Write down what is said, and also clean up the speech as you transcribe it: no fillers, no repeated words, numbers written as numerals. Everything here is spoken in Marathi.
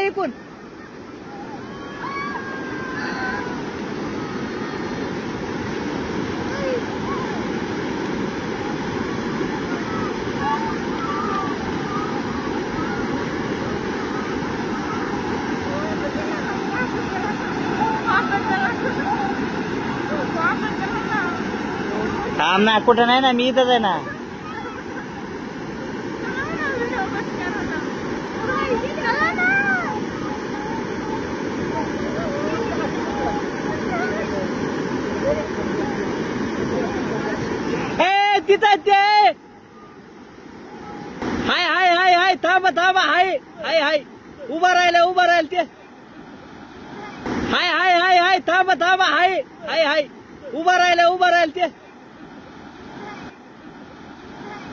इकून. थांब ना, कुठं नाही ना, मी इथंच आहे ना. ए तिथं ते हाय हाय हाय हाय, थांबा थांबा, हाय हाय हाय, उभा राहिलं ते. हाय हाय हाय हाय, थांबा थांबा, हाय हाय हाय, उभा राहिलं ते.